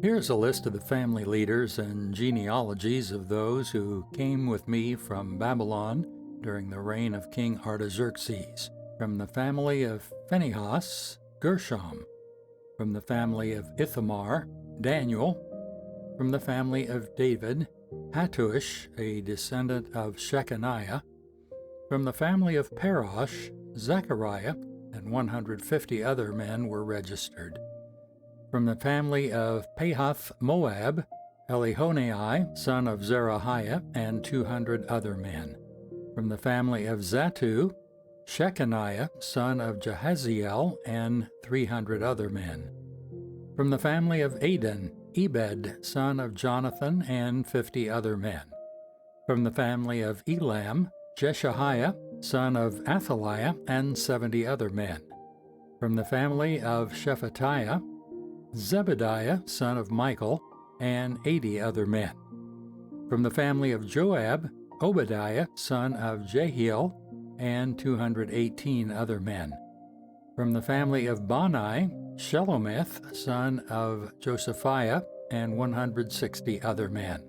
Here's a list of the family leaders and genealogies of those who came with me from Babylon during the reign of King Artaxerxes. From the family of Phinehas, Gershom. From the family of Ithamar, Daniel. From the family of David, Hattush, a descendant of Shechaniah. From the family of Parosh, Zechariah, and 150 other men were registered. From the family of Pahath Moab, Elihonai, son of Zerahiah, and 200 other men. From the family of Zattu, Shechaniah, son of Jahaziel, and 300 other men. From the family of Adon, Ebed, son of Jonathan, and 50 other men. From the family of Elam, Jeshahiah, son of Athaliah, and 70 other men. From the family of Shephatiah, Zebediah, son of Michael, and 80 other men. From the family of Joab, Obadiah, son of Jehiel, and 218 other men. From the family of Bani, Shelomith, son of Josephiah, and 160 other men.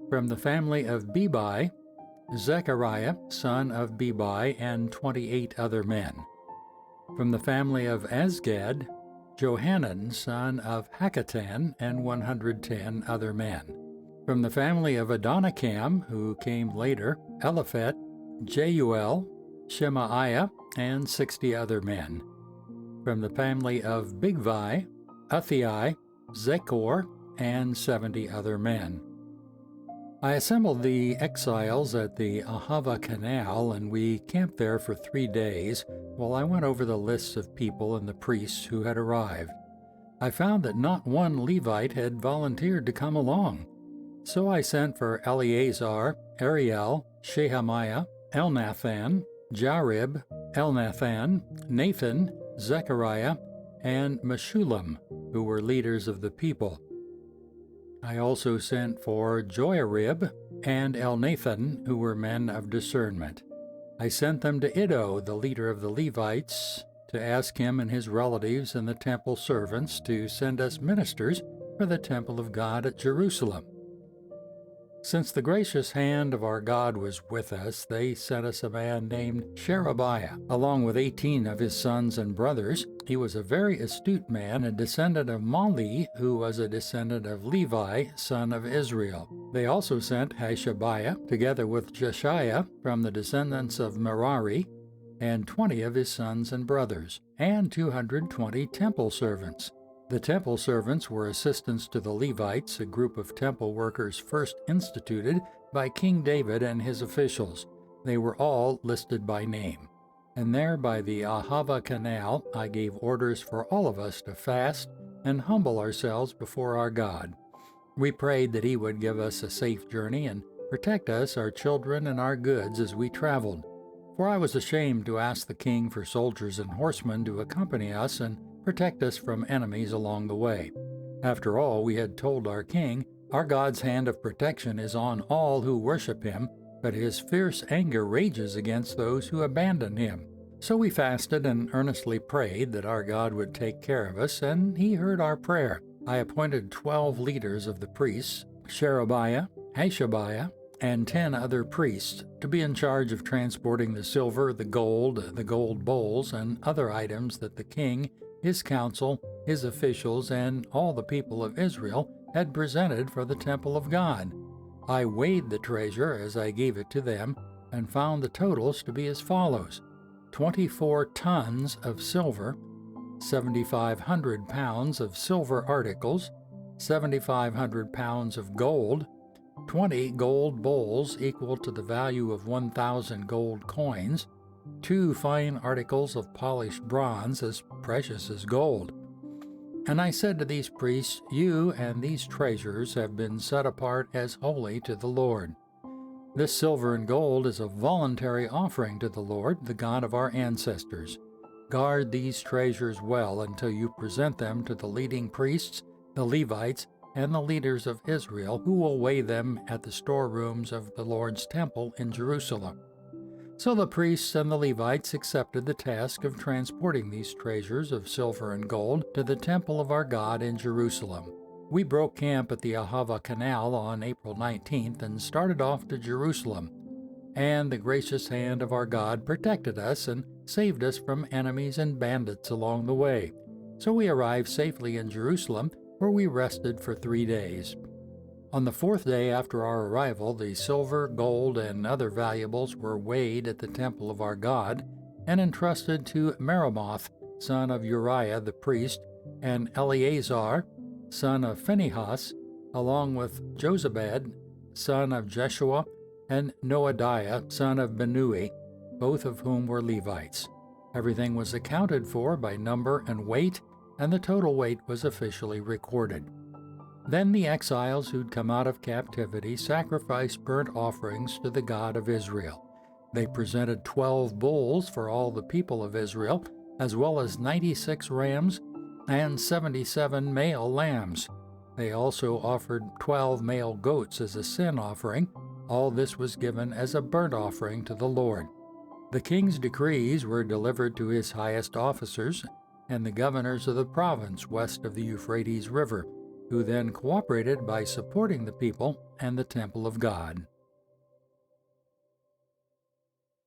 From the family of Bebai, Zechariah, son of Bebai, and 28 other men. From the family of Azgad, Johanan, son of Hakatan, and 110 other men. From the family of Adonikam, who came later, Eliphet, Jeuel, Shemaiah, and 60 other men. From the family of Bigvai, Uthai, Zechor, and 70 other men. I assembled the exiles at the Ahava Canal, and we camped there for 3 days while I went over the lists of people and the priests who had arrived. I found that not one Levite had volunteered to come along. So I sent for Eleazar, Ariel, Shehamiah, Elnathan, Jarib, Elnathan, Nathan, Zechariah, and Meshullam, who were leaders of the people. I also sent for Joiarib and Elnathan, who were men of discernment. I sent them to Iddo, the leader of the Levites, to ask him and his relatives and the temple servants to send us ministers for the temple of God at Jerusalem. Since the gracious hand of our God was with us, they sent us a man named Sherebiah, along with 18 of his sons and brothers. He was a very astute man, a descendant of Mali, who was a descendant of Levi, son of Israel. They also sent Hashabiah, together with Jeshiah, from the descendants of Merari, and 20 of his sons and brothers, and 220 temple servants. The temple servants were assistants to the Levites, a group of temple workers first instituted by King David and his officials. They were all listed by name. And there by the Ahava Canal I gave orders for all of us to fast and humble ourselves before our God. We prayed that He would give us a safe journey and protect us, our children, and our goods as we traveled. For I was ashamed to ask the king for soldiers and horsemen to accompany us and protect us from enemies along the way. After all, we had told our king, "Our God's hand of protection is on all who worship Him, but His fierce anger rages against those who abandon Him." So we fasted and earnestly prayed that our God would take care of us, and He heard our prayer. I appointed 12 leaders of the priests, Sherebiah, Hashabiah, and 10 other priests, to be in charge of transporting the silver, the gold bowls, and other items that the king, his council, his officials, and all the people of Israel had presented for the temple of God. I weighed the treasure as I gave it to them, and found the totals to be as follows: 24 tons of silver, 7,500 pounds of silver articles, 7,500 pounds of gold, 20 gold bowls equal to the value of 1,000 gold coins, 2 fine articles of polished bronze as precious as gold. And I said to these priests, "You and these treasures have been set apart as holy to the Lord. This silver and gold is a voluntary offering to the Lord, the God of our ancestors. Guard these treasures well until you present them to the leading priests, the Levites, and the leaders of Israel, who will weigh them at the storerooms of the Lord's temple in Jerusalem." So the priests and the Levites accepted the task of transporting these treasures of silver and gold to the temple of our God in Jerusalem. We broke camp at the Ahava Canal on April 19th and started off to Jerusalem. And the gracious hand of our God protected us and saved us from enemies and bandits along the way. So we arrived safely in Jerusalem, where we rested for 3 days. On the 4th day after our arrival, the silver, gold, and other valuables were weighed at the temple of our God and entrusted to Meremoth, son of Uriah the priest, and Eleazar, son of Phinehas, along with Jozabad, son of Jeshua, and Noadiah, son of Binnui, both of whom were Levites. Everything was accounted for by number and weight, and the total weight was officially recorded. Then the exiles who'd come out of captivity sacrificed burnt offerings to the God of Israel. They presented 12 bulls for all the people of Israel, as well as 96 rams and 77 male lambs. They also offered 12 male goats as a sin offering. All this was given as a burnt offering to the Lord. The king's decrees were delivered to his highest officers and the governors of the province west of the Euphrates River, who then cooperated by supporting the people and the temple of God.